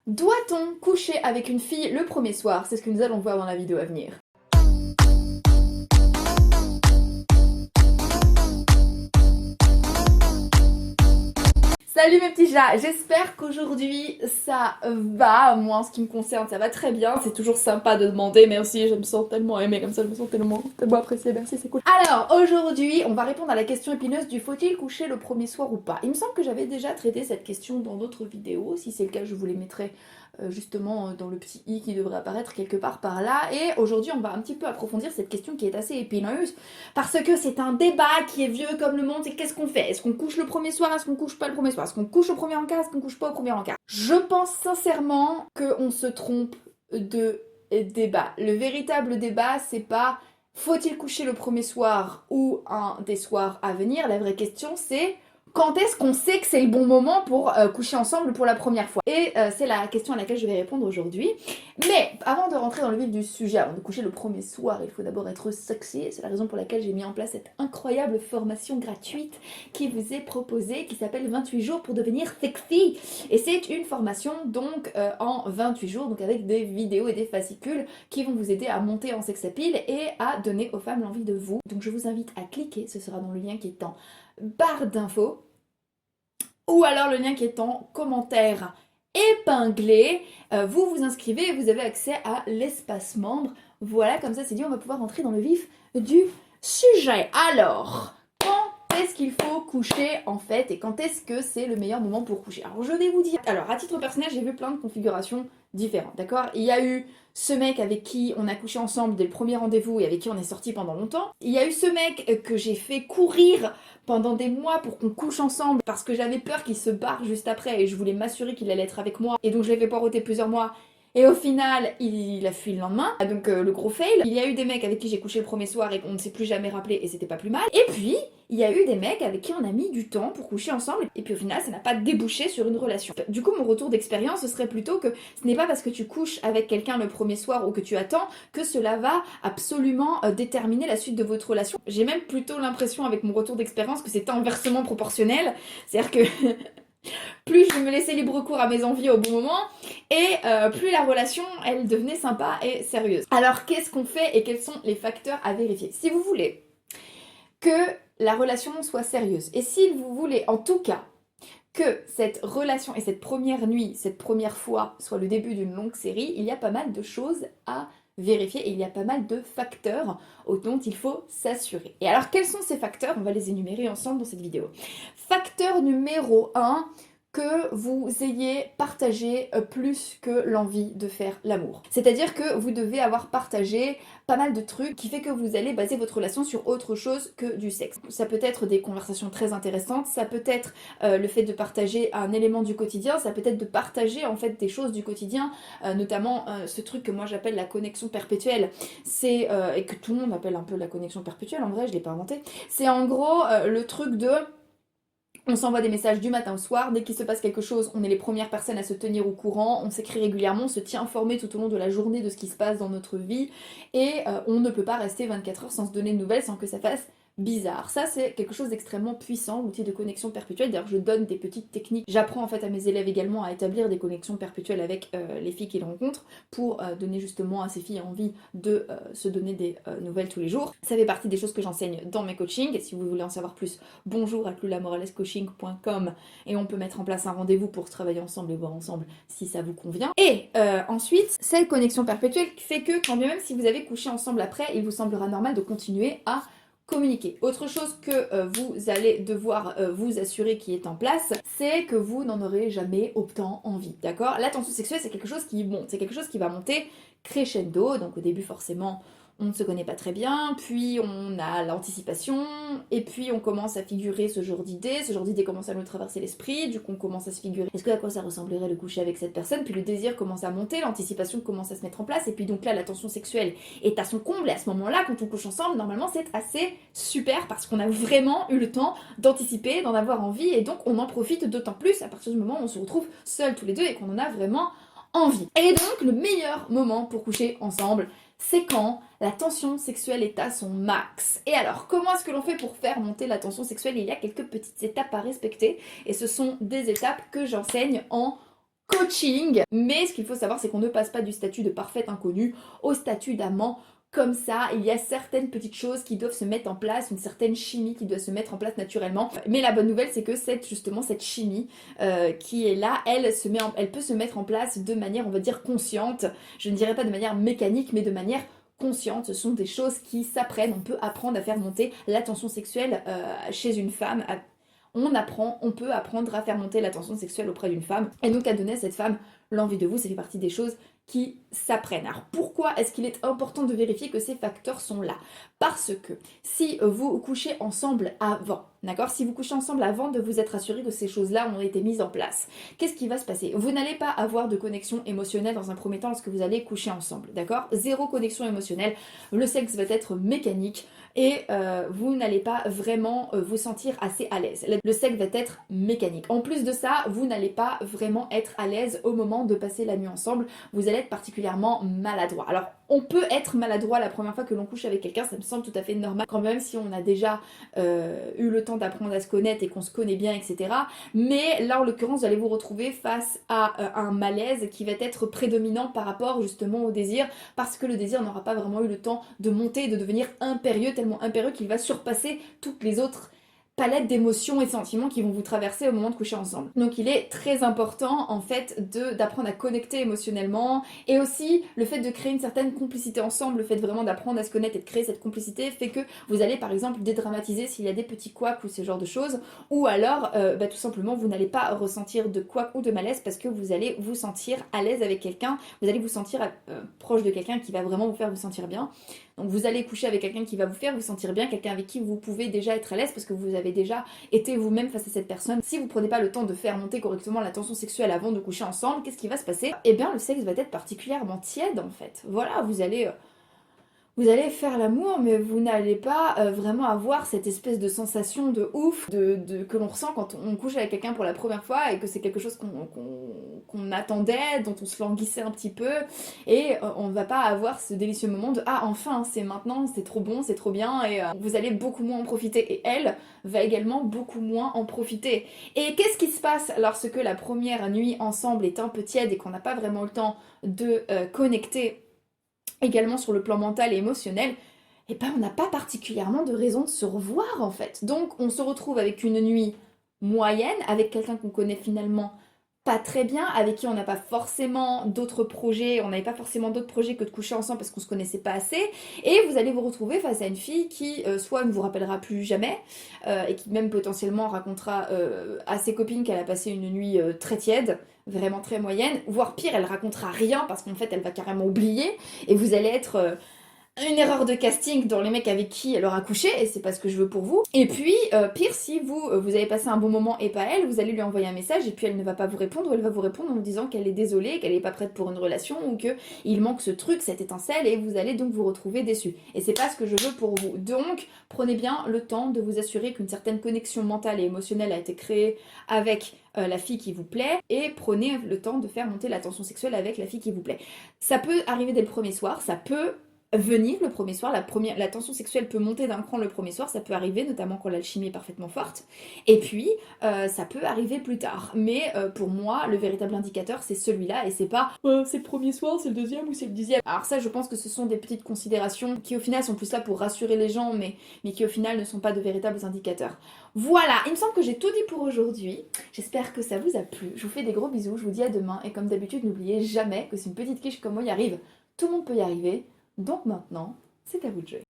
Doit-on coucher avec une fille le premier soir? C'est ce que nous allons voir dans la vidéo à venir. Salut mes petits chats, j'espère qu'aujourd'hui ça va, moi en ce qui me concerne ça va très bien, c'est toujours sympa de demander, merci, je me sens tellement aimée comme ça, je me sens tellement appréciée, merci, c'est cool. Alors aujourd'hui on va répondre à la question épineuse du faut-il coucher le premier soir ou pas. Il me semble que j'avais déjà traité cette question dans d'autres vidéos, si c'est le cas je vous les mettrai justement dans le petit i qui devrait apparaître quelque part par là, et aujourd'hui on va un petit peu approfondir cette question qui est assez épineuse, parce que c'est un débat qui est vieux comme le monde, c'est qu'est-ce qu'on fait? Est-ce qu'on couche le premier soir? Est-ce qu'on couche pas le premier soir? Est-ce qu'on couche au premier encart? Est-ce qu'on couche pas au premier encart? Je pense sincèrement qu'on se trompe de débat. Le véritable débat, c'est pas faut-il coucher le premier soir ou un des soirs à venir. La vraie question, c'est quand est-ce qu'on sait que c'est le bon moment pour coucher ensemble pour la première fois? Et c'est la question à laquelle je vais répondre aujourd'hui. Mais avant de rentrer dans le vif du sujet, avant de coucher le premier soir, il faut d'abord être sexy. C'est la raison pour laquelle j'ai mis en place cette incroyable formation gratuite qui vous est proposée, qui s'appelle 28 jours pour devenir sexy. Et c'est une formation donc en 28 jours, donc avec des vidéos et des fascicules qui vont vous aider à monter en sex appeal et à donner aux femmes l'envie de vous. Donc je vous invite à cliquer, ce sera dans le lien qui est en barre d'infos, ou alors le lien qui est en commentaire épinglé. Vous vous inscrivez et vous avez accès à l'espace membre. Voilà, comme ça c'est dit, on va pouvoir rentrer dans le vif du sujet. Alors, quand est-ce qu'il faut coucher en fait et quand est-ce que c'est le meilleur moment pour coucher? Alors je vais vous dire, alors à titre personnel j'ai vu plein de configurations différentes, d'accord? Il y a eu ce mec avec qui on a couché ensemble dès le premier rendez-vous et avec qui on est sorti pendant longtemps. Il y a eu ce mec que j'ai fait courir pendant des mois pour qu'on couche ensemble parce que j'avais peur qu'il se barre juste après et je voulais m'assurer qu'il allait être avec moi. Et donc je l'ai fait poireauter plusieurs mois. Et au final, il a fui le lendemain, donc le gros fail. Il y a eu des mecs avec qui j'ai couché le premier soir et qu'on ne s'est plus jamais rappelé et c'était pas plus mal. Et puis, il y a eu des mecs avec qui on a mis du temps pour coucher ensemble et puis au final, ça n'a pas débouché sur une relation. Du coup, mon retour d'expérience, ce serait plutôt que ce n'est pas parce que tu couches avec quelqu'un le premier soir ou que tu attends que cela va absolument déterminer la suite de votre relation. J'ai même plutôt l'impression avec mon retour d'expérience que c'est inversement proportionnel. C'est-à-dire que plus je me laissais libre cours à mes envies au bon moment, et plus la relation, elle devenait sympa et sérieuse. Alors qu'est-ce qu'on fait et quels sont les facteurs à vérifier? Si vous voulez que la relation soit sérieuse, et si vous voulez en tout cas que cette relation et cette première nuit, cette première fois soit le début d'une longue série, il y a pas mal de choses à vérifier et il y a pas mal de facteurs dont il faut s'assurer. Et alors quels sont ces facteurs? On va les énumérer ensemble dans cette vidéo. Facteur numéro 1, que vous ayez partagé plus que l'envie de faire l'amour. C'est-à-dire que vous devez avoir partagé pas mal de trucs qui fait que vous allez baser votre relation sur autre chose que du sexe. Ça peut être des conversations très intéressantes, ça peut être le fait de partager un élément du quotidien, ça peut être de partager en fait des choses du quotidien, notamment ce truc que moi j'appelle la connexion perpétuelle, c'est et que tout le monde appelle un peu la connexion perpétuelle, en vrai je l'ai pas inventé, c'est en gros le truc de on s'envoie des messages du matin au soir, dès qu'il se passe quelque chose, on est les premières personnes à se tenir au courant, on s'écrit régulièrement, on se tient informé tout au long de la journée de ce qui se passe dans notre vie, et on ne peut pas rester 24 heures sans se donner de nouvelles, sans que ça fasse bizarre. Ça, c'est quelque chose d'extrêmement puissant, l'outil de connexion perpétuelle. D'ailleurs, je donne des petites techniques. J'apprends en fait à mes élèves également à établir des connexions perpétuelles avec les filles qu'ils rencontrent pour donner justement à ces filles envie de se donner des nouvelles tous les jours. Ça fait partie des choses que j'enseigne dans mes coachings. Et si vous voulez en savoir plus, bonjour à lulamoralescoaching.com et on peut mettre en place un rendez-vous pour travailler ensemble et voir ensemble si ça vous convient. Et ensuite, cette connexion perpétuelle fait que quand bien même si vous avez couché ensemble après, il vous semblera normal de continuer à communiquer. Autre chose que vous allez devoir vous assurer qui est en place, c'est que vous n'en aurez jamais autant envie, d'accord? La tension sexuelle, c'est quelque chose qui monte, c'est quelque chose qui va monter crescendo, donc au début forcément on ne se connaît pas très bien, puis on a l'anticipation, et puis on commence à figurer ce genre d'idées commence à nous traverser l'esprit, du coup on commence à se figurer est-ce que à quoi ça ressemblerait de coucher avec cette personne, puis le désir commence à monter, l'anticipation commence à se mettre en place, et puis donc là la tension sexuelle est à son comble, et à ce moment-là, quand on couche ensemble, normalement c'est assez super, parce qu'on a vraiment eu le temps d'anticiper, d'en avoir envie, et donc on en profite d'autant plus à partir du moment où on se retrouve seuls tous les deux, et qu'on en a vraiment envie. Et donc le meilleur moment pour coucher ensemble, c'est quand la tension sexuelle est à son max. Et alors, comment est-ce que l'on fait pour faire monter la tension sexuelle? Il y a quelques petites étapes à respecter, et ce sont des étapes que j'enseigne en coaching. Mais ce qu'il faut savoir, c'est qu'on ne passe pas du statut de parfait inconnu au statut d'amant. Comme ça, il y a certaines petites choses qui doivent se mettre en place, une certaine chimie qui doit se mettre en place naturellement. Mais la bonne nouvelle, c'est que justement cette chimie qui est là, elle peut se mettre en place de manière, on va dire, consciente. Je ne dirais pas de manière mécanique, mais de manière consciente. Ce sont des choses qui s'apprennent. On peut apprendre à faire monter la tension sexuelle chez une femme. On peut apprendre à faire monter la tension sexuelle auprès d'une femme et donc à donner à cette femme l'envie de vous. Ça fait partie des choses qui s'apprennent. Alors pourquoi est-ce qu'il est important de vérifier que ces facteurs sont là? Parce que si vous couchez ensemble avant, d'accord? Si vous couchez ensemble avant de vous être assuré que ces choses-là ont été mises en place, qu'est-ce qui va se passer? Vous n'allez pas avoir de connexion émotionnelle dans un premier temps lorsque vous allez coucher ensemble, d'accord? Zéro connexion émotionnelle, le sexe va être mécanique et vous n'allez pas vraiment vous sentir assez à l'aise. Le sexe va être mécanique. En plus de ça, vous n'allez pas vraiment être à l'aise au moment de passer la nuit ensemble. Vous allez être particulièrement maladroit. Alors, on peut être maladroit la première fois que l'on couche avec quelqu'un, ça me semble tout à fait normal, quand même si on a déjà eu le temps d'apprendre à se connaître et qu'on se connaît bien, etc. Mais là, en l'occurrence, vous allez vous retrouver face à un malaise qui va être prédominant par rapport justement au désir, parce que le désir n'aura pas vraiment eu le temps de monter et de devenir impérieux, tellement impérieux qu'il va surpasser toutes les autres palette d'émotions et de sentiments qui vont vous traverser au moment de coucher ensemble. Donc il est très important en fait d'apprendre à connecter émotionnellement et aussi le fait de créer une certaine complicité ensemble, le fait vraiment d'apprendre à se connaître et de créer cette complicité fait que vous allez par exemple dédramatiser s'il y a des petits couacs ou ce genre de choses ou alors tout simplement vous n'allez pas ressentir de couac ou de malaise parce que vous allez vous sentir à l'aise avec quelqu'un, vous allez vous sentir proche de quelqu'un qui va vraiment vous faire vous sentir bien. Donc vous allez coucher avec quelqu'un qui va vous faire vous sentir bien, quelqu'un avec qui vous pouvez déjà être à l'aise parce que vous avez déjà été vous-même face à cette personne. Si vous prenez pas le temps de faire monter correctement la tension sexuelle avant de coucher ensemble, qu'est-ce qui va se passer? Eh bien le sexe va être particulièrement tiède en fait. Voilà, vous allez faire l'amour, mais vous n'allez pas vraiment avoir cette espèce de sensation de ouf que l'on ressent quand on couche avec quelqu'un pour la première fois et que c'est quelque chose qu'on attendait, dont on se languissait un petit peu, et on ne va pas avoir ce délicieux moment de ah enfin c'est maintenant, c'est trop bon, c'est trop bien, et vous allez beaucoup moins en profiter, et elle va également beaucoup moins en profiter. Et qu'est-ce qui se passe lorsque la première nuit ensemble est un peu tiède et qu'on n'a pas vraiment le temps de connecter également sur le plan mental et émotionnel, et ben on n'a pas particulièrement de raison de se revoir en fait. Donc on se retrouve avec une nuit moyenne, avec quelqu'un qu'on connaît finalement pas très bien, avec qui on n'a pas forcément d'autres projets, on n'avait pas forcément d'autres projets que de coucher ensemble parce qu'on se connaissait pas assez, et vous allez vous retrouver face à une fille qui soit ne vous rappellera plus jamais, et qui même potentiellement racontera à ses copines qu'elle a passé une nuit très tiède, vraiment très moyenne, voire pire, elle racontera rien parce qu'en fait elle va carrément oublier, et vous allez être une erreur de casting dans les mecs avec qui elle aura couché, et c'est pas ce que je veux pour vous. Et puis, pire, si vous avez passé un bon moment et pas elle, vous allez lui envoyer un message et puis elle ne va pas vous répondre, ou elle va vous répondre en vous disant qu'elle est désolée, qu'elle est pas prête pour une relation, ou qu'il manque ce truc, cette étincelle, et vous allez donc vous retrouver déçu. Et c'est pas ce que je veux pour vous. Donc, prenez bien le temps de vous assurer qu'une certaine connexion mentale et émotionnelle a été créée avec la fille qui vous plaît, et prenez le temps de faire monter la tension sexuelle avec la fille qui vous plaît. Ça peut arriver dès le premier soir, ça peut venir le premier soir, la tension sexuelle peut monter d'un cran le premier soir, ça peut arriver, notamment quand l'alchimie est parfaitement forte, et puis ça peut arriver plus tard. Mais pour moi, le véritable indicateur, c'est celui-là, et c'est pas c'est le premier soir, c'est le deuxième ou c'est le dixième. Alors ça, je pense que ce sont des petites considérations qui au final sont plus là pour rassurer les gens, mais qui au final ne sont pas de véritables indicateurs. Voilà, il me semble que j'ai tout dit pour aujourd'hui. J'espère que ça vous a plu. Je vous fais des gros bisous, je vous dis à demain, et comme d'habitude, n'oubliez jamais que si une petite quiche comme moi y arrive, tout le monde peut y arriver. Donc maintenant, c'est à vous de jouer.